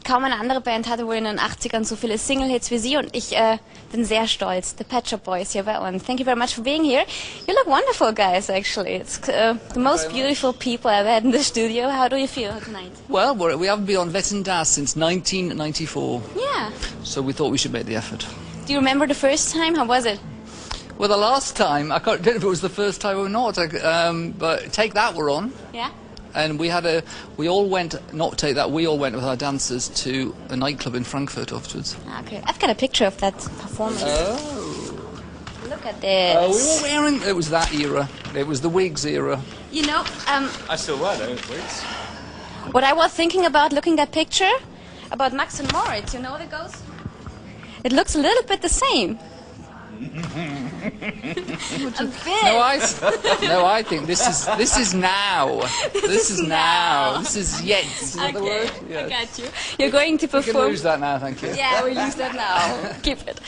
kaum eine andere Band hatte wohl in den 80ern so viele Single-Hits wie Sie und ich bin sehr stolz. The Pet Shop Boys, you're one. Thank you very much for being here. You look wonderful, guys, actually. It's the most beautiful people I've had in the studio. How do you feel tonight? Well, we haven't been on Wetten since 1994. Yeah. So we thought we should make the effort. Do you remember the first time? How was it? Well, the last time, I don't know if it was the first time or not, but Take That were on. Yeah. And we all went, not Take That, we all went with our dancers to a nightclub in Frankfurt afterwards. Okay, I've got a picture of that performance. Oh. Look at this. Oh, we were wearing, it was that era. It was the wigs era. You know, I still wear those wigs. What I was thinking about looking at that picture, about Max and Moritz, you know what it goes? It looks a little bit the same. A bit. No, I think this is now. This is now. This is yet. Is that the word? Yes. I got you. You're going to perform. We can lose that now, thank you. Yeah, we lose that now. Keep it.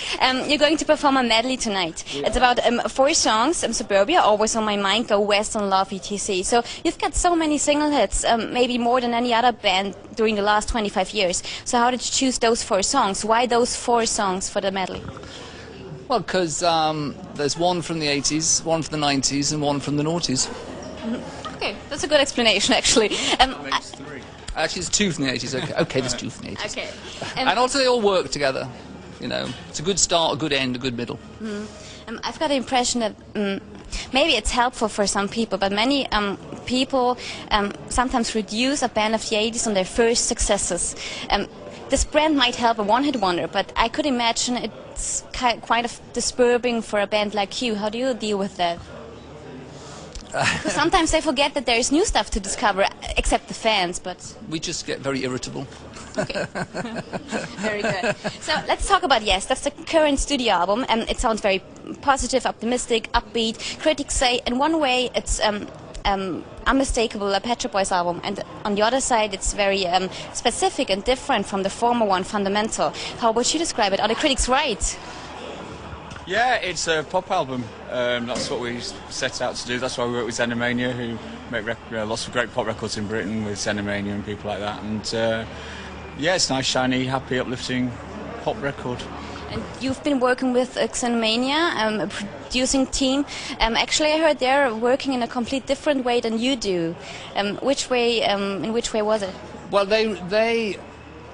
You're going to perform a medley tonight. Yeah. It's about 4 songs. Suburbia, Always on My Mind, Go West, and Love, etc. So you've got so many single hits, maybe more than any other band during the last 25 years. So how did you choose those 4 songs? Why those 4 songs for the medley? Well, because there's one from the 80s, one from the 90s, and one from the noughties. Mm-hmm. Okay, that's a good explanation, actually. Actually, it's 2 from the 80s. Okay, there's 2 from the 80s. Okay. And also, they all work together. You know, it's a good start, a good end, a good middle. Mm-hmm. I've got the impression that maybe it's helpful for some people, but many people sometimes reduce a band of the 80s on their first successes. This brand might help a one-hit wonder, but I could imagine it's quite disturbing for a band like you. How do you deal with that? Sometimes they forget that there is new stuff to discover, except the fans, but... We just get very irritable. Okay. Very good. So let's talk about Yes. That's the current studio album, and it sounds very positive, optimistic, upbeat. Critics say in one way it's unmistakable, a Pet Shop Boys album, and on the other side it's very specific and different from the former one, Fundamental. How would you describe it? Are the critics right? Yeah, it's a pop album. That's what we set out to do. That's why we work with Xenomania, who make lots of great pop records in Britain with Xenomania and people like that. And yeah, it's a nice, shiny, happy, uplifting pop record. And you've been working with Xenomania, a producing team. Actually, I heard they're working in a complete different way than you do. In which way was it? Well, they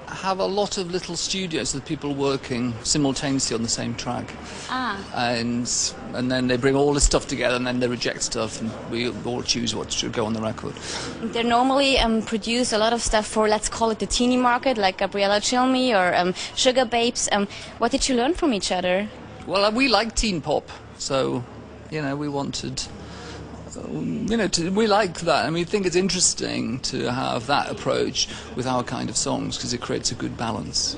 have a lot of little studios with people working simultaneously on the same track. And then they bring all the stuff together, and then they reject stuff, and we all choose what should go on the record. They normally produce a lot of stuff for, let's call it the teeny market, like Gabriella Chilmi or Sugar Babes. What did you learn from each other? Well, we like teen pop, so we wanted. We like that, and we think it's interesting to have that approach with our kind of songs because it creates a good balance.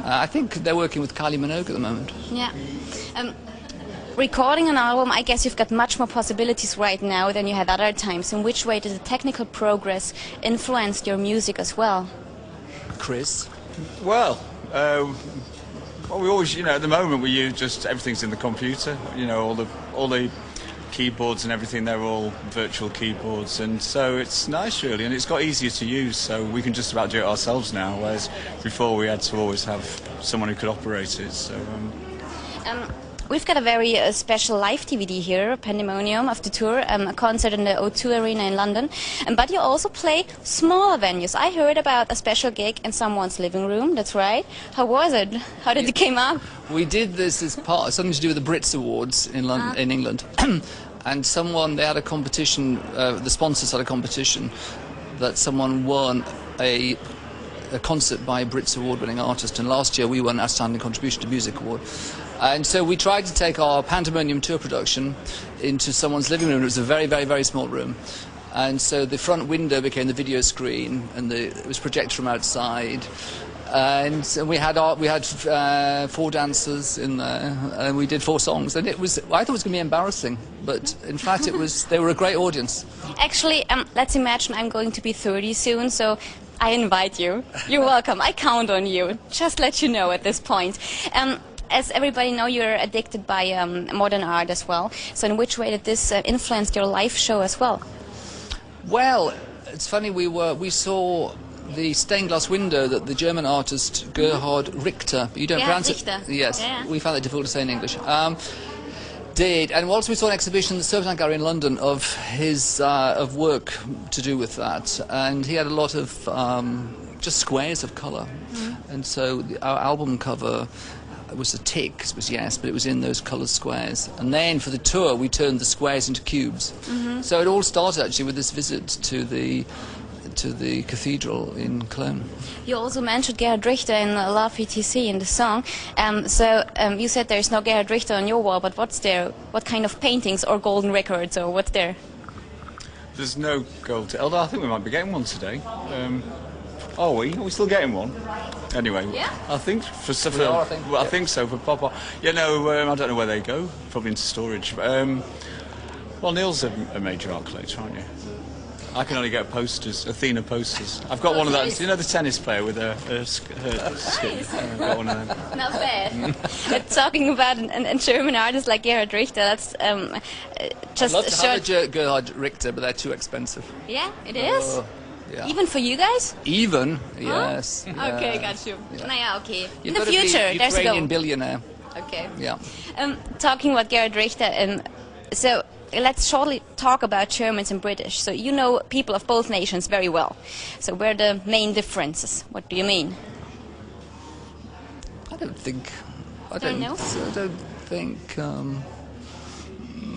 I think they're working with Kylie Minogue at the moment. Yeah. Recording an album, I guess you've got much more possibilities right now than you had other times. In which way did the technical progress influence your music as well? Chris? Well, we always, at the moment we use just everything's in the computer. All the keyboards and everything, they're all virtual keyboards, and so it's nice really, and it's got easier to use, so we can just about do it ourselves now, whereas before we had to always have someone who could operate it. So we've got a very special live DVD here, Pandemonium of the tour, a concert in the O2 Arena in London, but you also play smaller venues. I heard about a special gig in someone's living room. That's right. How was it? How did it came up? We did this as part something to do with the Brits Awards in London, in England, and they had a competition. The sponsors had a competition that someone won a concert by a Brits Award-winning artist, and last year we won Outstanding Contribution to Music Award. And so we tried to take our Pandemonium tour production into someone's living room. It was a very, very, very small room. And so the front window became the video screen, and it was projected from outside. And we had 4 dancers in there, and we did 4 songs. And I thought it was going to be embarrassing, but in fact they were a great audience. Actually, let's imagine I'm going to be 30 soon, so I invite you. You're welcome. I count on you. Just let you know at this point. As everybody know, you're addicted by modern art as well. So in which way did this influence your live show as well? Well, it's funny, we saw the stained glass window that the German artist Gerhard Richter, you don't pronounce Richter. it. Yes, Yeah. we found it difficult to say in English. Did, and whilst we saw an exhibition at the Serpentine Gallery in London of his of work to do with that, and he had a lot of just squares of colour, and so our album cover was a tick, it was yes, but it was in those coloured squares. And then for the tour, we turned the squares into cubes. So it all started actually with this visit to the cathedral in Cologne. You also mentioned Gerhard Richter in Love ETC in the song. You said there's no Gerhard Richter on your wall, but what's there? What kind of paintings or golden records or what's there? There's no gold. Although I think we might be getting one today. Are we? Are we still getting one? Anyway, Yeah. I think for stuff. We are, I think. Well, I Yeah. think so for Papa. Yeah, no, I don't know where they go. Probably into storage. Well, Neil's a major art collector, aren't you? I can only get posters, Athena posters. I've got one of those. You know the tennis player with her skin? I've got one of them. Not bad. Talking about a German artist like Gerhard Richter, that's just I'd love to short. have a Gerhard Richter, but they're too expensive. Yeah, it is. Yeah. Even for you guys? Even, yes. Okay, got you. Yeah. Naja, okay. In You've the got to be future, there's a Ukrainian goal. billionaire. Okay. Yeah. Talking about Gerhard Richter, so let's shortly talk about Germans and British. So you know people of both nations very well. So where are the main differences? What do you mean? I don't think. I Don't know? don't think.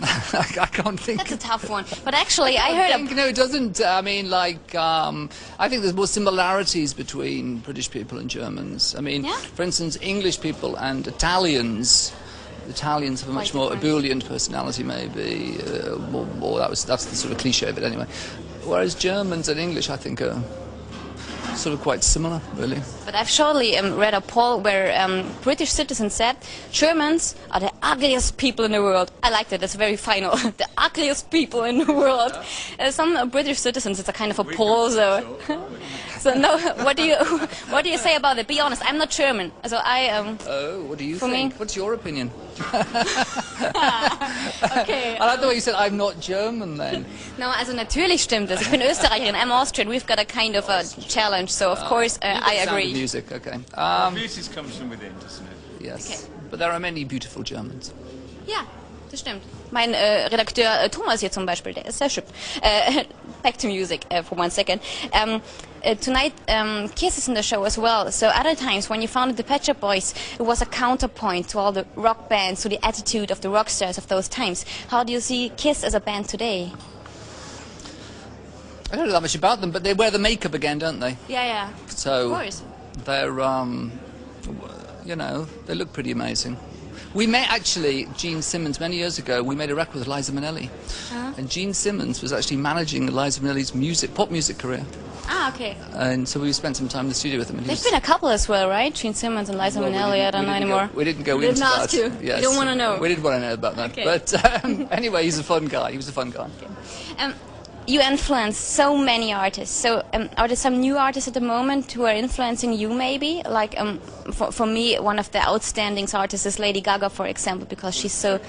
I can't think. That's a tough one. But actually, I heard No, it doesn't. I mean, like, I think there's more similarities between British people and Germans. I mean, Yeah? for instance, English people and Italians. Italians have a much Quite more different. ebullient personality, maybe. That's the sort of cliche of it, anyway. Whereas Germans and English, I think, are sort of quite similar, really. But I've shortly read a poll where British citizens said Germans are the ugliest people in the world. I liked it. It's very final. The ugliest people in the world. Some British citizens, it's a kind of a poll. So no. What do you say about it? Be honest. I'm not German, so I. Oh, what do you For think? me? What's your opinion? Okay. I like the way you said, I'm not German, then. No, also natürlich stimmt es. Ich bin Österreicherin. I'm Austrian. We've got a kind of a challenge. So of course I Sound of agree. music, okay. Beauty comes from within, doesn't it? Yes. Okay. But there are many beautiful Germans. Ja, das stimmt. Mein Redakteur Thomas hier zum Beispiel, der ist sehr schön. Back to music for 1 second. Tonight, Kiss is in the show as well. So other times when you founded the Pet Shop Boys, it was a counterpoint to all the rock bands, to the attitude of the rock stars of those times. How do you see Kiss as a band today? I don't know that much about them, but they wear the makeup again, don't they? Yeah. So Of course. they're, you know, they look pretty amazing. We met actually Gene Simmons many years ago. We made a record with Liza Minnelli, and Gene Simmons was actually managing Liza Minnelli's pop music career. Ah, okay. And so we spent some time in the studio with him. And he They've was- been a couple as well, right? Gene Simmons and Liza Well, we Minnelli. I didn't- don't we know didn't anymore. we didn't go We into didn't that. ask you. Yes. You don't want to know. We didn't want to know about that. Okay. But anyway, he's a fun guy. He was a fun guy. You influence so many artists. So are there some new artists at the moment who are influencing you maybe? Like for me, one of the outstanding artists is Lady Gaga, for example, because she's so...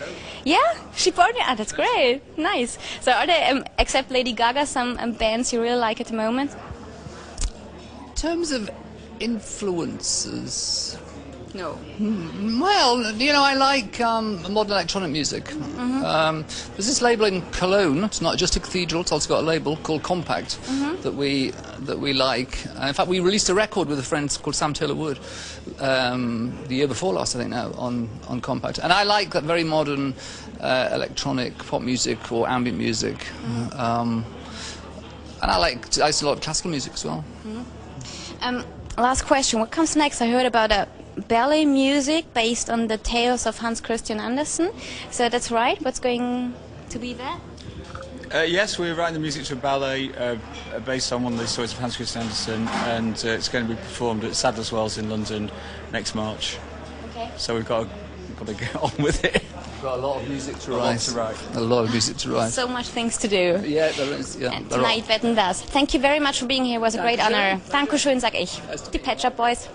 Yeah, she partnered. Ah, that's great. Nice. So are there, except Lady Gaga, some bands you really like at the moment? In terms of influences, No. well, you know, I like modern electronic music. There's this label in Cologne. It's not just a cathedral. It's also got a label called Compact that we like. In fact, we released a record with a friend called Sam Taylor Wood the year before last, I think now, on Compact. And I like that very modern electronic pop music or ambient music. And I used a lot of classical music as well. Last question. What comes next? I heard about a ballet music based on the tales of Hans Christian Andersen. So that's right. What's going to be there? Yes, we're writing the music to a ballet based on one of the stories of Hans Christian Andersen, and it's going to be performed at Sadler's Wells in London next March. Okay. So we've got to get on with it. Got a lot of music to A lot write. to write. A lot of music to write. So much things to do. Yeah, there is. Yeah, And there are. tonight, wetten das. Thank you very much for being here. It was a great honor. Dankeschön, sag ich. Die Pet Shop Boys.